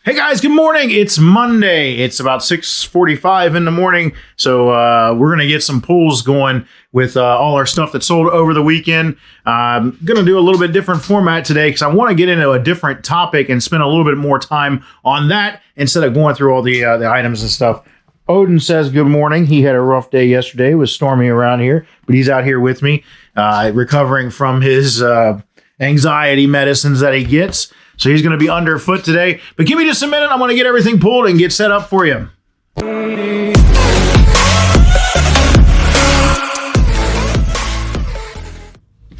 Hey guys, good morning. It's Monday. It's about 6:45 in the morning. So we're going to get some pulls going with all our stuff that sold over the weekend. I'm going to do a little bit different format today because I want to get into a different topic and spend a little bit more time on that instead of going through all the items and stuff. Odin says good morning. He had a rough day yesterday. It was stormy around here, but he's out here with me, recovering from his anxiety medicines that he gets. So he's going to be underfoot today. But give me just a minute. I'm going to get everything pulled and get set up for you.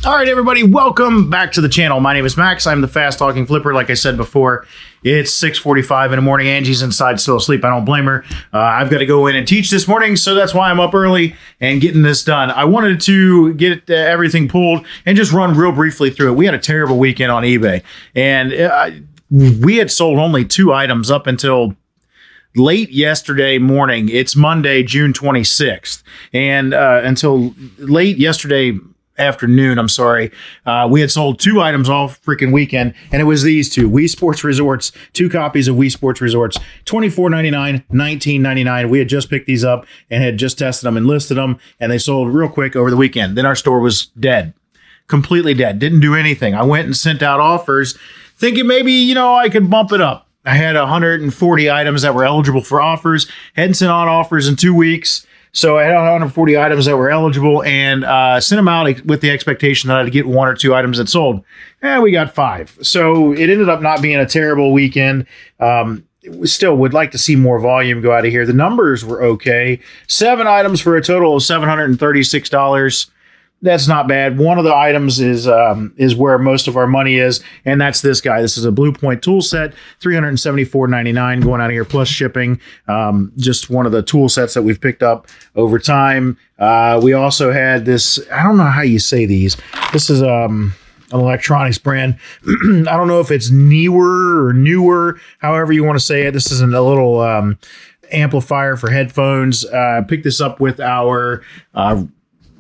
All right, everybody, welcome back to the channel. My name is Max. I'm the fast talking flipper. Like I said before, it's 6:45 in the morning. Angie's inside still asleep. I don't blame her. I've got to go in and teach this morning, so that's why I'm up early and getting this done. I wanted to get everything pulled and just run real briefly through it. We had a terrible weekend on eBay, and we had sold only 2 items up until late yesterday morning. It's Monday, June 26th, and until late yesterday afternoon, we had sold 2 items all freaking weekend, and it was these 2 Wii Sports Resorts, 2 copies of Wii Sports Resorts, $24.99, $19.99. We had just picked these up and had just tested them and listed them, and they sold real quick over the weekend. Then our store was dead, completely dead, didn't do anything. I went and sent out offers thinking maybe, I could bump it up. I had 140 items that were eligible for offers, hadn't sent out offers in 2 weeks. So I had 140 items that were eligible and sent them out with the expectation that I'd get 1 or 2 items that sold. We got 5. So it ended up not being a terrible weekend. We still would like to see more volume go out of here. The numbers were okay. 7 items for a total of $736. That's not bad. One of the items is where most of our money is, and that's this guy. This is a Blue Point tool set, $374.99 going out of here plus shipping. Just one of the tool sets that we've picked up over time. We also had this, I don't know how you say these. This is an electronics brand. I don't know if it's newer, however you want to say it. This is a little amplifier for headphones. Picked this up with our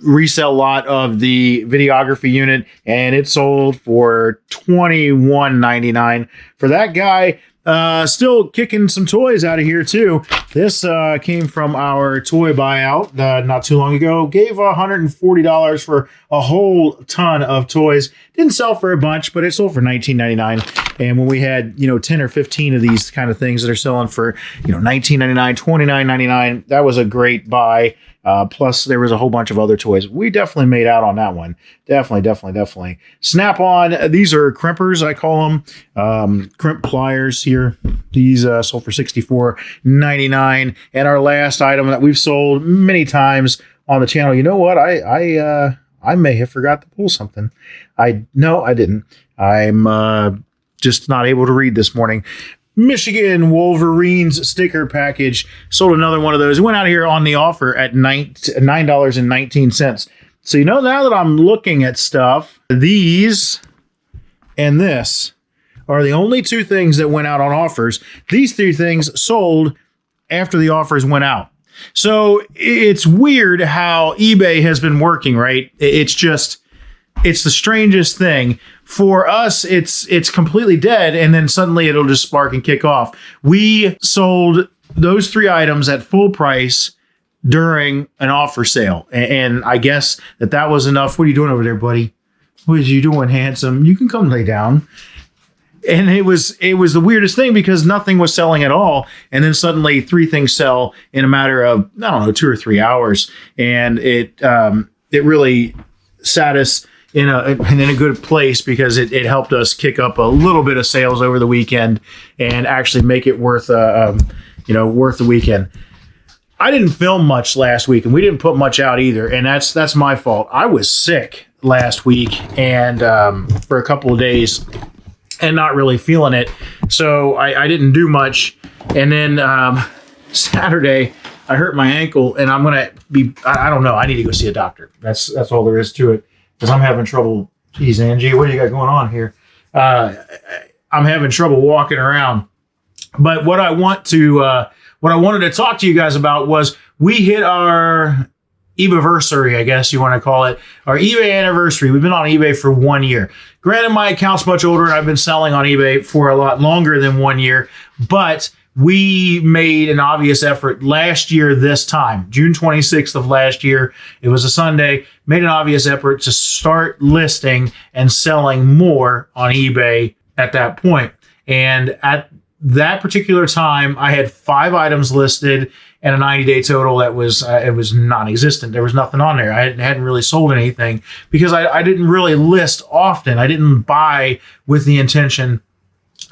resell lot of the videography unit, and it sold for $21.99 for that guy. Still kicking some toys out of here too. This came from our toy buyout not too long ago. Gave $140 for a whole ton of toys. Didn't sell for a bunch, but it sold for $19.99. And when we had 10 or 15 of these kind of things that are selling for $19.99, $29.99, that was a great buy. Plus, there was a whole bunch of other toys. We definitely made out on that one. Definitely. Snap-on. These are crimpers, I call them. Crimp pliers here. These sold for $64.99. And our last item that we've sold many times on the channel. You know what? I may have forgot to pull something. No, I didn't. I'm just not able to read this morning. Michigan Wolverines sticker package. Sold another one of those. It went out of here on the offer at $9.19. So now that I'm looking at stuff, these and this are the only 2 things that went out on offers. These 3 things sold after the offers went out. So it's weird how eBay has been working, right? It's the strangest thing. For us, it's completely dead, and then suddenly it'll just spark and kick off. We sold those 3 items at full price during an offer sale, and I guess that was enough. What are you doing over there, buddy? What are you doing, handsome? You can come lay down. And it was the weirdest thing because nothing was selling at all, and then suddenly 3 things sell in a matter of 2 or 3 hours, and it really sat us in a good place because it helped us kick up a little bit of sales over the weekend and actually make it worth the weekend. I didn't film much last week, and we didn't put much out either, and that's my fault. I was sick last week and for a couple of days and not really feeling it, so I didn't do much. And then Saturday I hurt my ankle, and I don't know, I need to go see a doctor. That's all there is to it. Because I'm having trouble. Geez, Angie, what do you got going on here? I'm having trouble walking around. But what I wanted to talk to you guys about was we hit our eBayversary, I guess you want to call it, our eBay anniversary. We've been on eBay for 1 year. Granted, my account's much older and I've been selling on eBay for a lot longer than 1 year, but we made an obvious effort last year this time, June 26th of last year. It was a Sunday, made an obvious effort to start listing and selling more on eBay at that point. And at that particular time, I had 5 items listed and a 90-day total that was it was non-existent. There was nothing on there. I hadn't really sold anything because I didn't really list often. I didn't buy with the intention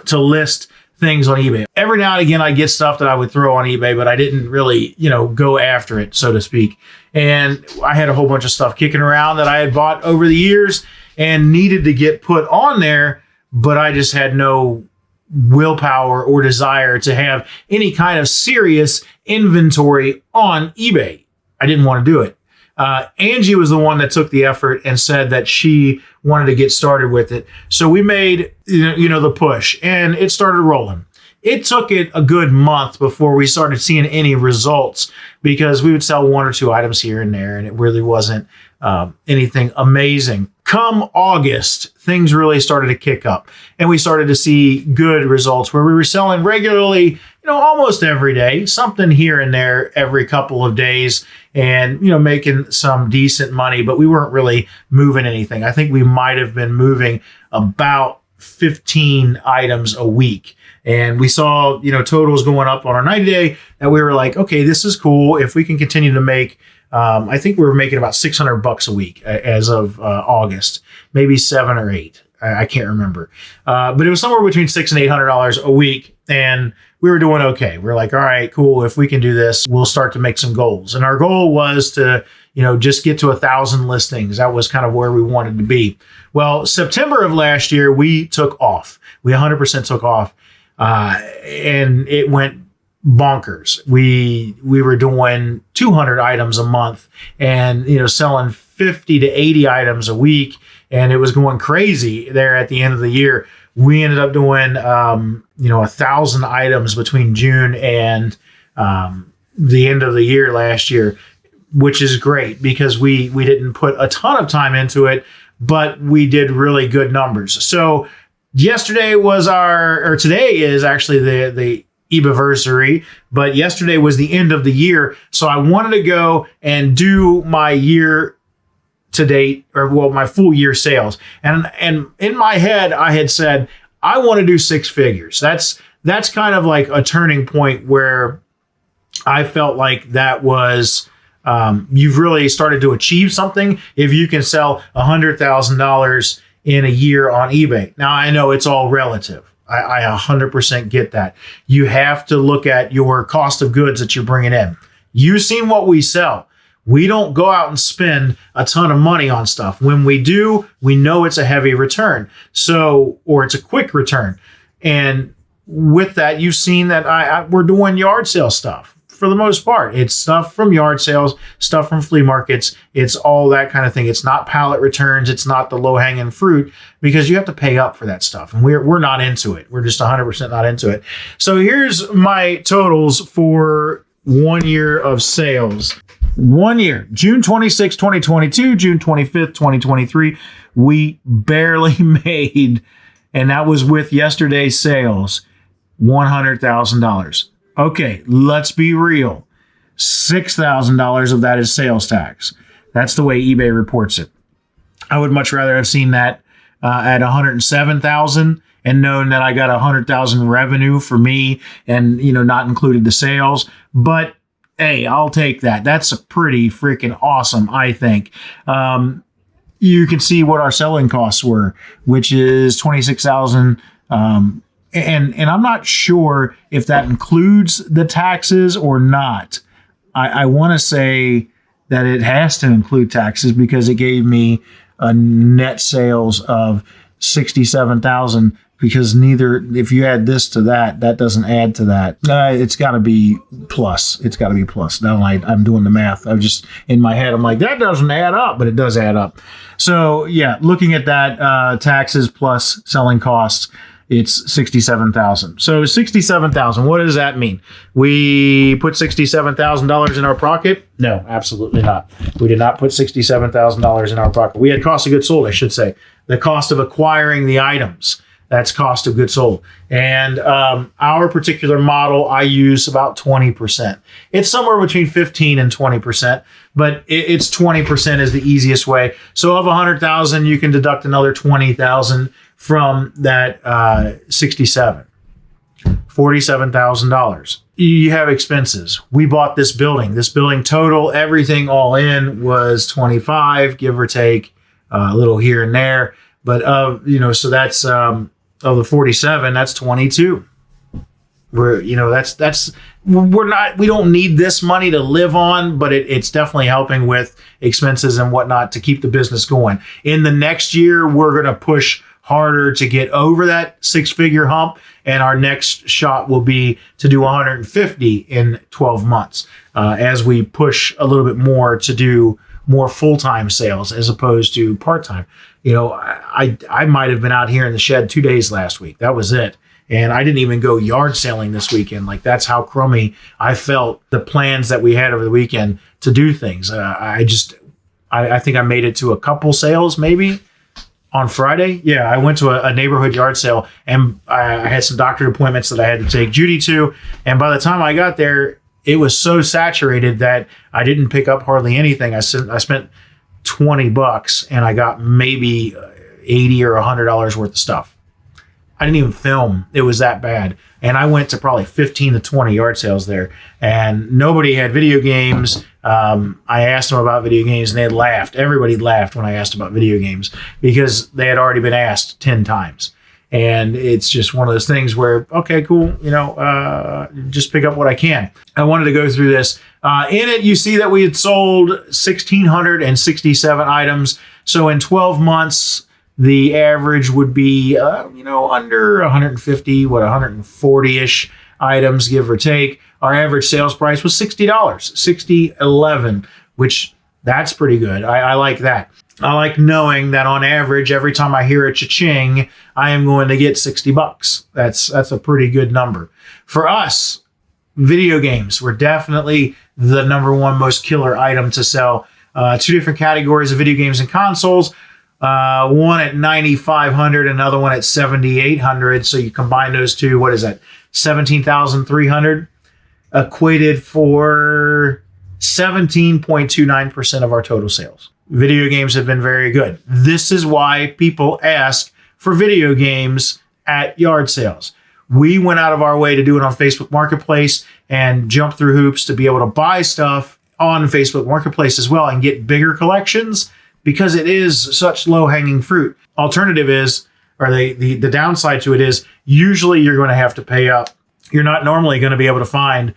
to list things on eBay. Every now and again, I get stuff that I would throw on eBay, but I didn't really, go after it, so to speak. And I had a whole bunch of stuff kicking around that I had bought over the years and needed to get put on there, but I just had no willpower or desire to have any kind of serious inventory on eBay. I didn't want to do it. Angie was the one that took the effort and said that she wanted to get started with it. So we made, the push and it started rolling. It took it a good month before we started seeing any results because we would sell 1 or 2 items here and there and it really wasn't anything amazing. Come August, things really started to kick up and we started to see good results where we were selling regularly, almost every day, something here and there every couple of days and, making some decent money, but we weren't really moving anything. I think we might have been moving about 15 items a week. And we saw, totals going up on our 90-day that we were like, okay, this is cool. If we can continue to make, I think we were making about $600 a week as of August, maybe 7 or 8. I can't remember. But it was somewhere between $600 and $800 a week. And we were doing okay. We're like, all right, cool. If we can do this, we'll start to make some goals. And our goal was to, just get to 1,000 listings. That was kind of where we wanted to be. Well, September of last year, we took off. We 100% took off. And it went bonkers. We were doing 200 items a month and, selling 50 to 80 items a week. And it was going crazy there at the end of the year. We ended up doing, 1,000 items between June and the end of the year last year, which is great because we didn't put a ton of time into it, but we did really good numbers. So yesterday was today is actually the eBayversary, but yesterday was the end of the year. So I wanted to go and do my year to date, my full year sales. And in my head, I had said, I want to do 6 figures. That's kind of like a turning point where I felt like that was, you've really started to achieve something if you can sell $100,000 in a year on eBay. Now I know it's all relative. I 100% get that. You have to look at your cost of goods that you're bringing in. You've seen what we sell. We don't go out and spend a ton of money on stuff. When we do, we know it's a heavy return. Or it's a quick return. And with that, you've seen that we're doing yard sale stuff for the most part. It's stuff from yard sales, stuff from flea markets. It's all that kind of thing. It's not pallet returns. It's not the low hanging fruit because you have to pay up for that stuff. And we're not into it. We're just 100% not into it. So here's my totals for 1 year of sales. 1 year, June 26, 2022, June 25th, 2023, we barely made, and that was with yesterday's sales, $100,000. Okay, let's be real. $6,000 of that is sales tax. That's the way eBay reports it. I would much rather have seen that at $107,000 and known that I got $100,000 revenue for me and, not included the sales. But hey, I'll take that. That's a pretty freaking awesome, I think. You can see what our selling costs were, which is $26,000. And I'm not sure if that includes the taxes or not. I want to say that it has to include taxes because it gave me a net sales of $67,000. Because if you add this to that, that doesn't add to that. It's got to be plus. It's got to be plus. Now I'm doing the math. I'm just in my head. I'm like, that doesn't add up, but it does add up. So yeah, looking at that, taxes plus selling costs, it's 67,000. So 67,000, what does that mean? We put $67,000 in our pocket? No, absolutely not. We did not put $67,000 in our pocket. We had cost of goods sold, I should say. The cost of acquiring the items. That's cost of goods sold. And our particular model, I use about 20%. It's somewhere between 15 and 20%, but it's 20% is the easiest way. So of 100,000, you can deduct another 20,000 from that 67, $47,000. You have expenses. We bought this building. This building total, everything all in was 25, give or take a little here and there. But so that's of the 47, that's 22. We don't need this money to live on, but it's definitely helping with expenses and whatnot to keep the business going. In the next year, we're going to push harder to get over that 6-figure hump. And our next shot will be to do 150 in 12 months as we push a little bit more to do more full-time sales as opposed to part-time. I might have been out here in the shed 2 days last week. That was it. And I didn't even go yard selling this weekend. Like, that's how crummy I felt the plans that we had over the weekend to do things. I think I made it to a couple sales maybe on Friday. Yeah, I went to a neighborhood yard sale, and I had some doctor appointments that I had to take Judy to. And by the time I got there, it was so saturated that I didn't pick up hardly anything. I spent $20 and I got maybe $80 or $100 worth of stuff. I didn't even film. It was that bad. And I went to probably 15 to 20 yard sales there, and nobody had video games. I asked them about video games and they laughed. Everybody laughed when I asked about video games because they had already been asked 10 times. And it's just one of those things where, okay, cool, just pick up what I can. I wanted to go through this. In it, you see that we had sold 1,667 items. So in 12 months, the average would be, under 150, 140-ish items, give or take. Our average sales price was $60, $60.11, which that's pretty good. I like that. I like knowing that on average, every time I hear a cha-ching, I am going to get $60. That's a pretty good number. For us, video games were definitely the number one most killer item to sell. Two different categories of video games and consoles. One at $9,500, another one at $7,800. So you combine those two, what is that? $17,300, equated for 17.29% of our total sales. Video games have been very good. This is why people ask for video games at yard sales. We went out of our way to do it on Facebook Marketplace and jump through hoops to be able to buy stuff on Facebook Marketplace as well and get bigger collections, because it is such low-hanging fruit. Alternative is, or the downside to it is, usually you're going to have to pay up. You're not normally going to be able to find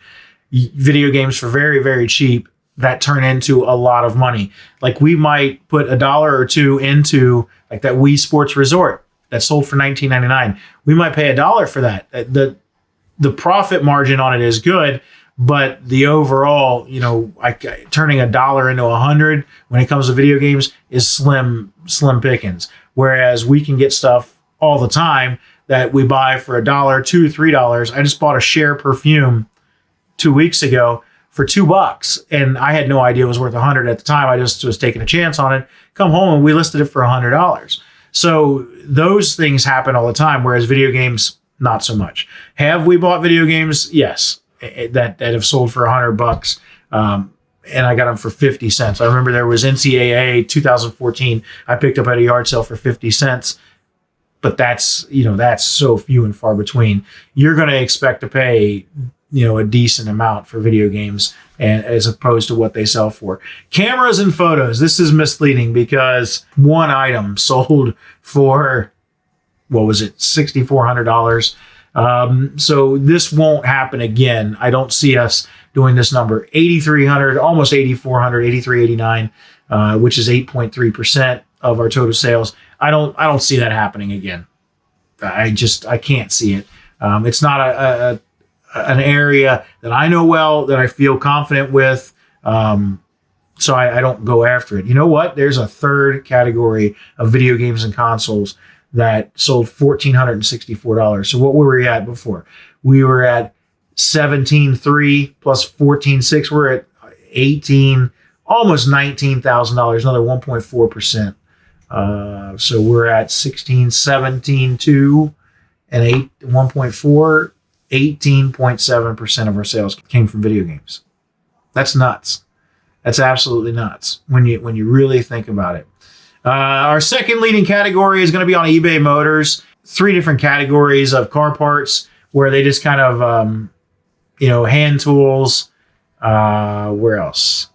video games for very, very cheap that turn into a lot of money. Like, we might put $1 or $2 into like that Wii Sports Resort that sold for $19.99. We might pay $1 for that. The profit margin on it is good, but the overall, turning $1 into 100 when it comes to video games is slim pickings. Whereas we can get stuff all the time that we buy for $1, $2, $3. I just bought a Cher perfume 2 weeks ago for $2, and I had no idea it was worth 100 at the time. I just was taking a chance on it. Come home and we listed it for $100. So those things happen all the time, whereas video games, not so much. Have we bought video games? Yes, that have sold for $100, and I got them for 50 cents. I remember there was NCAA 2014. I picked up at a yard sale for 50 cents, but that's so few and far between. You're going to expect to pay a decent amount for video games, and as opposed to what they sell for. Cameras and photos. This is misleading because one item sold for, what was it, $6,400. So this won't happen again. I don't see us doing this number. 8,300, almost 8,400, 8,389, which is 8.3% of our total sales. I don't see that happening again. I can't see it. It's not an area that I know well, that I feel confident with. So I don't go after it. You know what? There's a third category of video games and consoles that sold $1,464. So what were we at before? We were at 17.3 plus 14.6. We're at 18, almost $19,000, another 1.4%. So we're at 16, 17.2 and 1.4, 18.7% of our sales came from video games. That's nuts. That's absolutely nuts when you really think about it. Our second leading category is going to be on eBay Motors. 3 different categories of car parts where they just kind of, hand tools. Where else?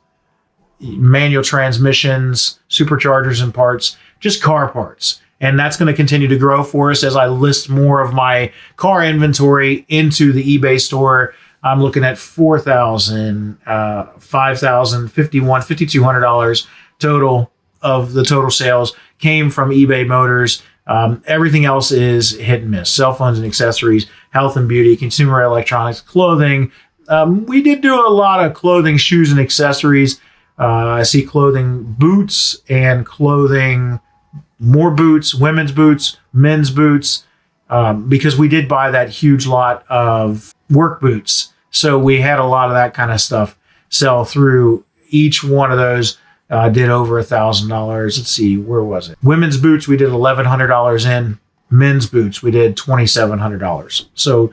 Manual transmissions, superchargers and parts, just car parts. And that's going to continue to grow for us as I list more of my car inventory into the eBay store. I'm looking at $4,000, $5,000, $5,100, $5,200 total of the total sales came from eBay Motors. Everything else is hit and miss. Cell phones and accessories, health and beauty, consumer electronics, clothing. We did do a lot of clothing, shoes, and accessories. I see clothing, boots, and clothing, more boots, women's boots, men's boots, because we did buy that huge lot of work boots. So we had a lot of that kind of stuff sell through. Each one of those did over $1,000. Let's see, where was it? Women's boots, we did $1,100 in. Men's boots, we did $2,700. So,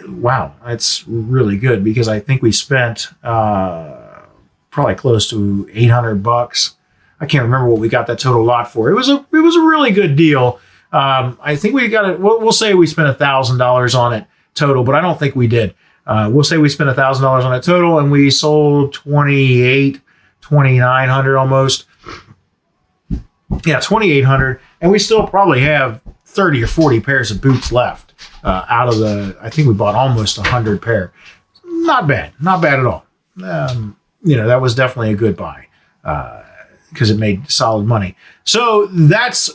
wow, that's really good because I think we spent probably close to $800. I can't remember what we got that total lot for. It was a really good deal. I think we got it. We'll say we spent $1,000 on it total, but I don't think we did. We'll say we spent $1,000 on it total, and we sold 2,900 almost. Yeah, 2,800, and we still probably have 30 or 40 pairs of boots left out of the. I think we bought almost 100 pair. Not bad at all. That was definitely a good buy because it made solid money. So that's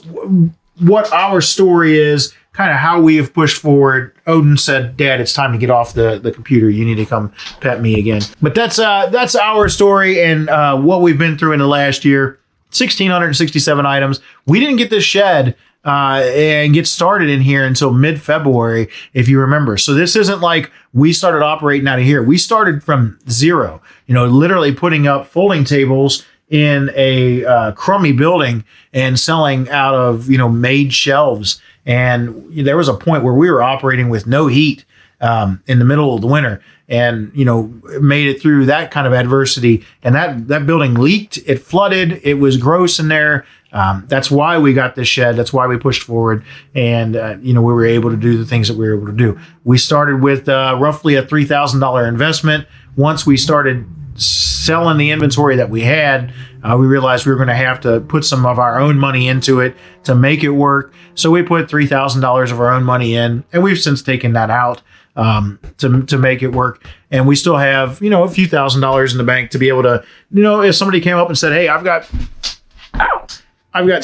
what our story is. Kind of how we have pushed forward. Odin said, "Dad, it's time to get off the computer. You need to come pet me again." But that's our story and what we've been through in the last year. 1,667 items. We didn't get this shed and get started in here until mid-February, if you remember. So this isn't like we started operating out of here. We started from zero. Literally putting up folding tables in a crummy building and selling out of made shelves. And there was a point where we were operating with no heat in the middle of the winter, and made it through that kind of adversity. And that building leaked, it flooded, it was gross in there. That's why we got this shed. That's why we pushed forward, and we were able to do the things that we were able to do. We started with roughly a $3,000 investment. Once we started selling the inventory that we had, we realized we were going to have to put some of our own money into it to make it work. So we put $3,000 of our own money in, and we've since taken that out to make it work. And we still have, a few $1,000s in the bank to be able to, if somebody came up and said, "Hey, I've got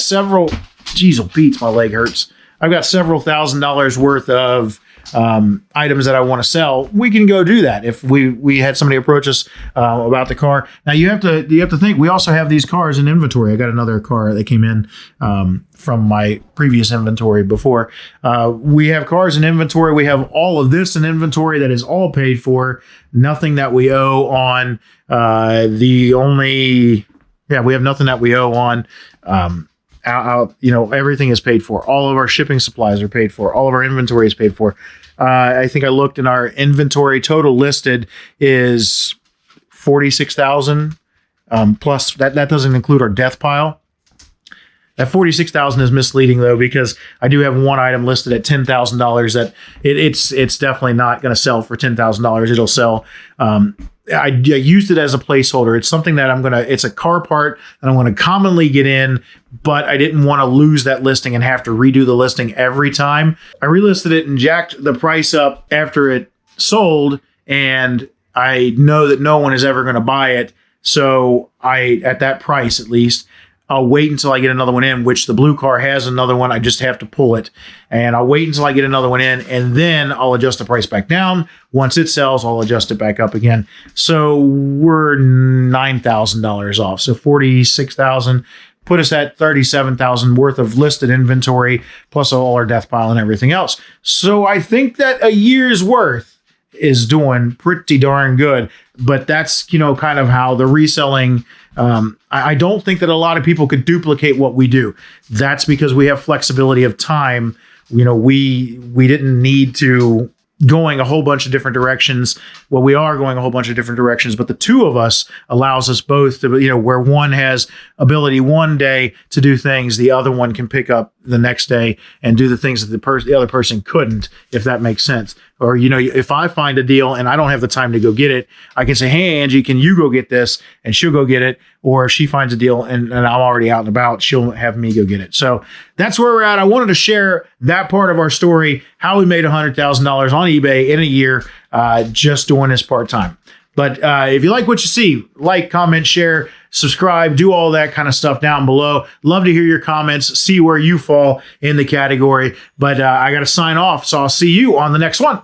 several," geez, oh, Pete, my leg hurts. I've got several $1,000s worth of items that I want to sell. We can go do that if we had somebody approach us about the car. Now you have to think we also have these cars in inventory. I got another car that came in from my previous inventory before. We have cars in inventory. We have all of this in inventory that is all paid for. Nothing that we owe on. We have nothing that we owe on. Everything is paid for. All of our shipping supplies are paid for. All of our inventory is paid for. I think I looked, and our inventory total listed is 46,000. Plus that doesn't include our death pile. That 46,000 is misleading though, because I do have one item listed at $10,000 that it's definitely not going to sell for $10,000. It'll sell. I used it as a placeholder. It's something that it's a car part that I'm going to commonly get in, but I didn't want to lose that listing and have to redo the listing every time. I relisted it and jacked the price up after it sold, and I know that no one is ever going to buy it. So at that price at least, I'll wait until I get another one in, which the blue car has another one. I just have to pull it, and I'll wait until I get another one in, and then I'll adjust the price back down. Once it sells, I'll adjust it back up again. So we're $9,000 off. So $46,000 put us at 37,000 worth of listed inventory, plus all our death pile and everything else. So I think that a year's worth is doing pretty darn good. But that's, you know, kind of how the reselling, I don't think that a lot of people could duplicate what we do. That's because we have flexibility of time. You know, we didn't need to going a whole bunch of different directions. Well, we are going a whole bunch of different directions, but the two of us allows us both to, you know, where one has ability one day to do things, the other one can pick up the next day and do the things that the other person couldn't, if that makes sense. Or, you know, if I find a deal and I don't have the time to go get it, I can say, hey, Angie, can you go get this? And she'll go get it. Or if she finds a deal and I'm already out and about, she'll have me go get it. So that's where we're at. I wanted to share that part of our story, how we made $100,000 on eBay in a year, just doing this part-time. But if you like what you see, like, comment, share, subscribe, do all that kind of stuff down below. Love to hear your comments, see where you fall in the category. But I got to sign off, so I'll see you on the next one.